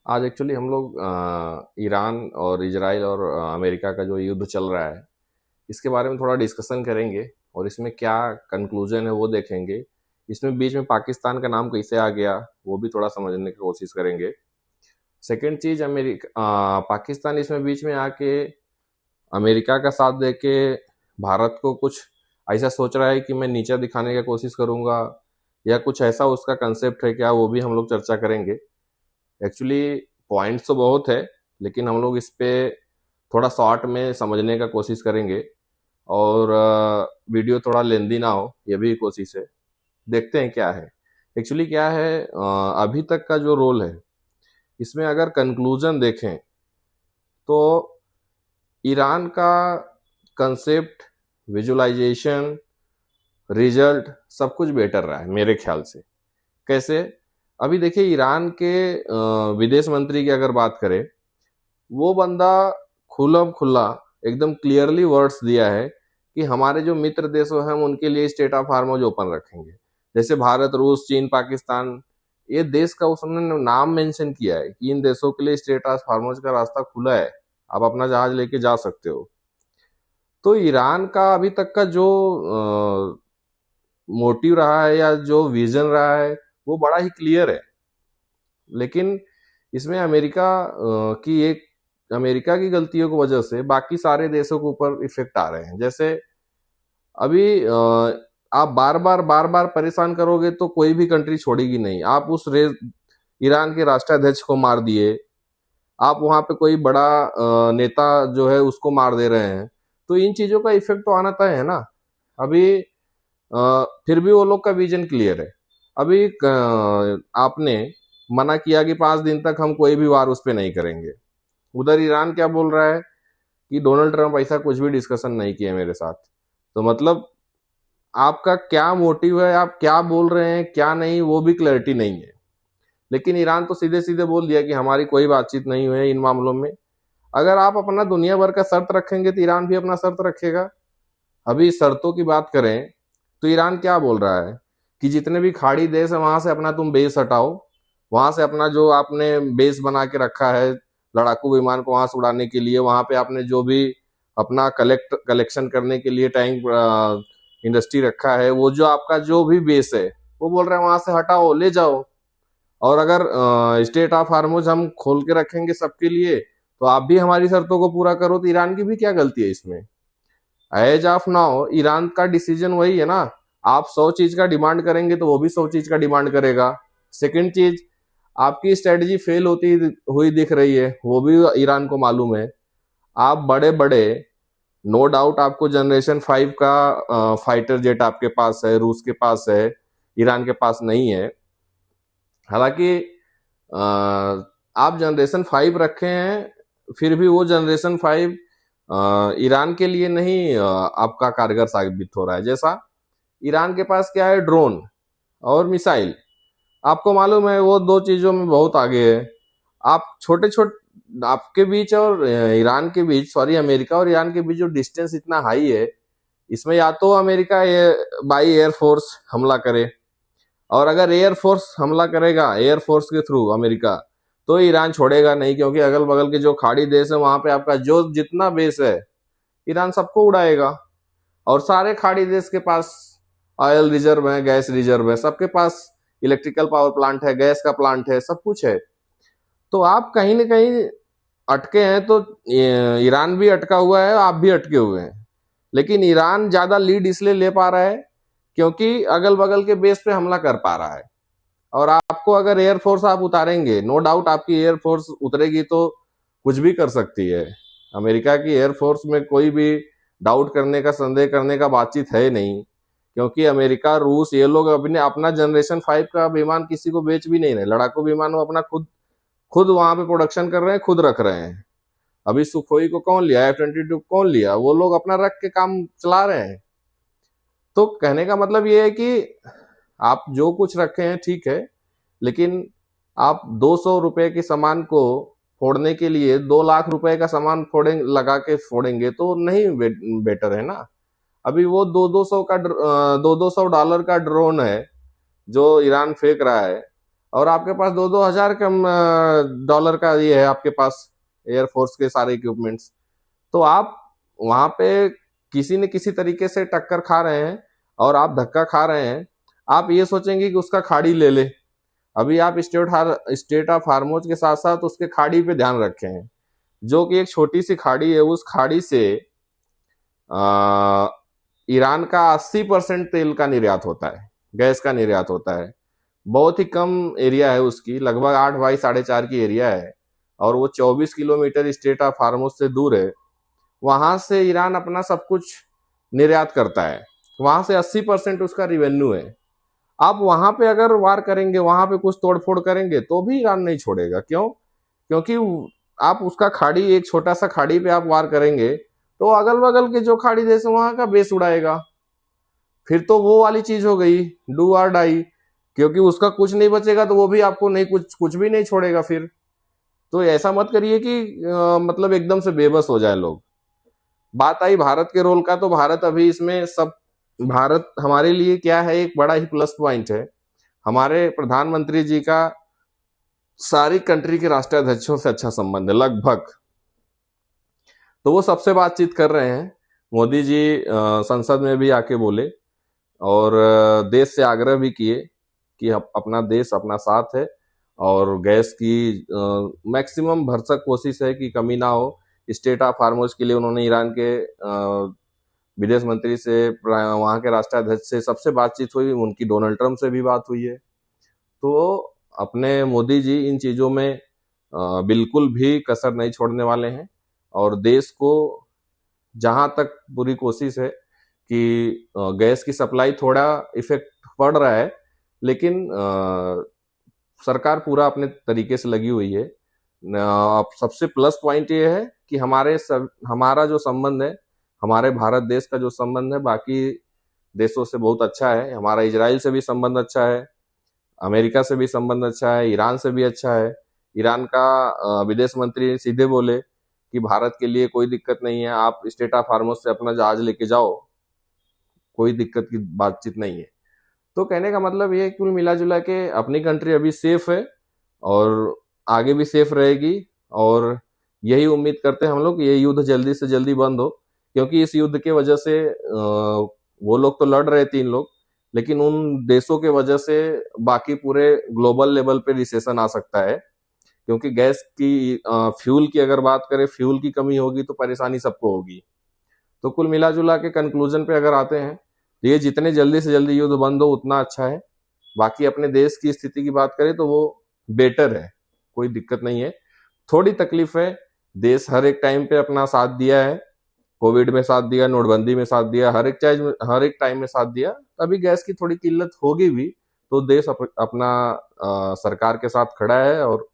आज एक्चुअली हम लोग ईरान और इजराइल और अमेरिका का जो युद्ध चल रहा है, इसके बारे में थोड़ा डिस्कशन करेंगे और इसमें क्या कंक्लूजन है वो देखेंगे। इसमें बीच में पाकिस्तान का नाम कैसे आ गया वो भी थोड़ा समझने की कोशिश करेंगे। सेकंड चीज, पाकिस्तान इसमें बीच में आके अमेरिका का साथ दे के भारत को कुछ ऐसा सोच रहा है कि मैं नीचा दिखाने की कोशिश करूंगा, या कुछ ऐसा उसका कंसेप्ट है क्या, वो भी हम लोग चर्चा करेंगे। एक्चुअली पॉइंट्स तो बहुत है, लेकिन हम लोग इस पे थोड़ा शॉर्ट में समझने का कोशिश करेंगे और वीडियो थोड़ा लेंदी ना हो, ये भी कोशिश है। देखते हैं क्या है एक्चुअली, क्या है अभी तक का जो रोल है इसमें अगर कंक्लूजन देखें तो ईरान का कंसेप्ट, विजुअलाइजेशन, रिजल्ट सब कुछ बेटर रहा है मेरे ख्याल से। कैसे? अभी देखिए, ईरान के विदेश मंत्री की अगर बात करें, वो बंदा खुला खुला एकदम क्लियरली वर्ड्स दिया है कि हमारे जो मित्र देशों हैं हम उनके लिए स्टेट ऑफ हार्मोज ओपन रखेंगे। जैसे भारत, रूस, चीन, पाकिस्तान, ये देश का उसने नाम मेंशन किया है कि इन देशों के लिए स्टेट ऑफ हार्मोज का रास्ता खुला है, आप अपना जहाज लेके जा सकते हो। तो ईरान का अभी तक का जो मोटिव रहा है या जो विजन रहा है वो बड़ा ही क्लियर है। लेकिन इसमें अमेरिका की गलतियों की वजह से बाकी सारे देशों के ऊपर इफेक्ट आ रहे हैं। जैसे अभी आप बार बार परेशान करोगे तो कोई भी कंट्री छोड़ेगी नहीं। आप ईरान के राष्ट्राध्यक्ष को मार दिए, आप वहां पे कोई बड़ा नेता जो है उसको मार दे रहे हैं, तो इन चीजों का इफेक्ट तो आना तय है ना। अभी फिर भी वो लोग का विजन क्लियर है। अभी आपने मना किया कि 5 दिन तक हम कोई भी वार उस पर नहीं करेंगे। उधर ईरान क्या बोल रहा है कि डोनाल्ड ट्रंप ऐसा कुछ भी डिस्कशन नहीं किया मेरे साथ। तो मतलब आपका क्या मोटिव है, आप क्या बोल रहे हैं क्या नहीं, वो भी क्लैरिटी नहीं है। लेकिन ईरान तो सीधे सीधे बोल दिया कि हमारी कोई बातचीत नहीं हुई है इन मामलों में। अगर आप अपना दुनिया भर का शर्त रखेंगे तो ईरान भी अपना शर्त रखेगा। अभी शर्तों की बात करें तो ईरान क्या बोल रहा है कि जितने भी खाड़ी देश है वहां से अपना तुम बेस हटाओ, वहां से अपना जो आपने बेस बना के रखा है लड़ाकू विमान को वहां से उड़ाने के लिए, वहां पे आपने जो भी अपना कलेक्शन करने के लिए टैंक इंडस्ट्री रखा है, वो जो आपका जो भी बेस है वो बोल रहे हैं वहां से हटाओ, ले जाओ। और अगर स्टेट ऑफ हार्मोज हम खोल के रखेंगे सबके लिए तो आप भी हमारी शर्तों को पूरा करो। तो ईरान की भी क्या गलती है इसमें? एज ऑफ नाउ ईरान का डिसीजन वही है ना। आप 100 चीज का डिमांड करेंगे तो वो भी 100 चीज का डिमांड करेगा। सेकंड चीज, आपकी स्ट्रेटजी फेल होती हुई दिख रही है, वो भी ईरान को मालूम है। आप बड़े बड़े, नो डाउट आपको जनरेशन 5 का फाइटर जेट आपके पास है, रूस के पास है, ईरान के पास नहीं है। हालांकि आप जनरेशन 5 रखे हैं, फिर भी वो जनरेशन 5 ईरान के लिए नहीं आपका कारगर साबित हो रहा है। जैसा ईरान के पास क्या है, ड्रोन और मिसाइल। आपको मालूम है वो दो चीजों में बहुत आगे है। आप छोटे छोटे आपके बीच और ईरान के बीच, सॉरी, अमेरिका और ईरान के बीच जो डिस्टेंस इतना हाई है, इसमें या तो अमेरिका बाई एयरफोर्स हमला करे, और अगर एयरफोर्स हमला करेगा एयरफोर्स के थ्रू अमेरिका, तो ईरान छोड़ेगा नहीं, क्योंकि अगल बगल के जो खाड़ी देश है वहां पे आपका जो जितना बेस है ईरान सबको उड़ाएगा। और सारे खाड़ी देश के पास ऑयल रिजर्व है, गैस रिजर्व है, सबके पास इलेक्ट्रिकल पावर प्लांट है, गैस का प्लांट है, सब कुछ है। तो आप कहीं ना कहीं अटके हैं, तो ईरान भी अटका हुआ है, आप भी अटके हुए हैं। लेकिन ईरान ज्यादा लीड इसलिए ले पा रहा है क्योंकि अगल बगल के बेस पे हमला कर पा रहा है। और आपको अगर एयरफोर्स आप उतारेंगे, नो डाउट आपकी एयरफोर्स उतरेगी तो कुछ भी कर सकती है। अमेरिका की एयरफोर्स में कोई भी डाउट करने का, संदेह करने का बातचीत है नहीं, क्योंकि अमेरिका, रूस, ये लोग अपने अपना जनरेशन 5 का विमान किसी को बेच भी नहीं रहे। लड़ाकू विमान वो अपना खुद खुद वहां पे प्रोडक्शन कर रहे हैं, खुद रख रहे हैं। अभी सुखोई को कौन लिया, F-22 कौन लिया, वो लोग अपना रख के काम चला रहे हैं। तो कहने का मतलब ये है कि आप जो कुछ रखे हैं ठीक है, लेकिन आप 200 रुपए के सामान को फोड़ने के लिए 2 लाख रुपए का सामान लगा के फोड़ेंगे तो नहीं बेटर है ना। अभी वो $200 का $200 का ड्रोन है जो ईरान फेंक रहा है, और आपके पास 2-2 हजार कम डॉलर का ये है आपके पास एयरफोर्स के सारे इक्विपमेंट्स। तो आप वहां पे किसी न किसी तरीके से टक्कर खा रहे हैं और आप धक्का खा रहे हैं। आप ये सोचेंगे कि उसका खाड़ी ले ले। अभी आप स्टेट ऑफ हार्मोज के साथ साथ उसके खाड़ी पे ध्यान रखे हैं, जो कि एक छोटी सी खाड़ी है। उस खाड़ी से आ, ईरान का 80% तेल का निर्यात होता है, गैस का निर्यात होता है। बहुत ही कम एरिया है उसकी, लगभग 8 बाई 4.5 की एरिया है, और वो 24 किलोमीटर स्टेट ऑफ हार्मोज से दूर है। वहां से ईरान अपना सब कुछ निर्यात करता है, वहां से 80% उसका रिवेन्यू है। आप वहां पे अगर वार करेंगे, वहां पे कुछ तोड़फोड़ करेंगे, तो भी ईरान नहीं छोड़ेगा। क्यों? क्योंकि आप उसका खाड़ी, एक छोटा सा खाड़ी पे आप वार करेंगे तो अगल बगल के जो खाड़ी देश है वहां का बेस उड़ाएगा। फिर तो वो वाली चीज हो गई, डू और डाई। क्योंकि उसका कुछ नहीं बचेगा तो वो भी आपको नहीं, कुछ कुछ भी नहीं छोड़ेगा फिर। तो ऐसा मत करिए कि मतलब एकदम से बेबस हो जाए लोग। बात आई भारत के रोल का, तो भारत अभी इसमें सब, भारत हमारे लिए क्या है, एक बड़ा ही प्लस पॉइंट है। हमारे प्रधानमंत्री जी का सारी कंट्री के राष्ट्राध्यक्षों से अच्छा संबंध है लगभग। तो वो सबसे बातचीत कर रहे हैं। मोदी जी संसद में भी आके बोले और देश से आग्रह भी किए कि अपना देश अपना साथ है, और गैस की मैक्सिमम भरसक कोशिश है कि कमी ना हो। स्टेट ऑफ हार्मोज के लिए उन्होंने ईरान के विदेश मंत्री से, वहां के राष्ट्राध्यक्ष से सबसे बातचीत हुई, उनकी डोनाल्ड ट्रंप से भी बात हुई है। तो अपने मोदी जी इन चीजों में बिल्कुल भी कसर नहीं छोड़ने वाले हैं, और देश को जहां तक पूरी कोशिश है कि गैस की सप्लाई थोड़ा इफेक्ट पड़ रहा है, लेकिन सरकार पूरा अपने तरीके से लगी हुई है। अब सबसे प्लस पॉइंट ये है कि हमारा जो संबंध है, हमारे भारत देश का जो संबंध है बाकी देशों से बहुत अच्छा है। हमारा इजराइल से भी संबंध अच्छा है, अमेरिका से भी संबंध अच्छा है, ईरान से भी अच्छा है। ईरान का विदेश मंत्री सीधे बोले कि भारत के लिए कोई दिक्कत नहीं है, आप स्टेट ऑफ हार्मोज से अपना जहाज लेके जाओ, कोई दिक्कत की बातचीत नहीं है। तो कहने का मतलब ये, कुल मिला जुला के अपनी कंट्री अभी सेफ है और आगे भी सेफ रहेगी। और यही उम्मीद करते हैं हम लोग कि ये युद्ध जल्दी से जल्दी बंद हो, क्योंकि इस युद्ध के वजह से वो लोग तो लड़ रहे 3 लोग, लेकिन उन देशों के वजह से बाकी पूरे ग्लोबल लेवल पे रिसेशन आ सकता है। क्योंकि गैस की, फ्यूल की अगर बात करें, फ्यूल की कमी होगी तो परेशानी सबको होगी। तो कुल मिला जुला के कंक्लूजन पे अगर आते हैं, तो ये जितने जल्दी से जल्दी युद्ध बंद हो उतना अच्छा है। बाकी अपने देश की स्थिति की बात करें तो वो बेटर है, कोई दिक्कत नहीं है। थोड़ी तकलीफ है, देश हर एक टाइम पे अपना साथ दिया है, कोविड में साथ दिया, नोटबंदी में साथ दिया, हर एक टाइम में साथ दिया। अभी गैस की थोड़ी किल्लत होगी भी, तो देश अपना सरकार के साथ खड़ा है और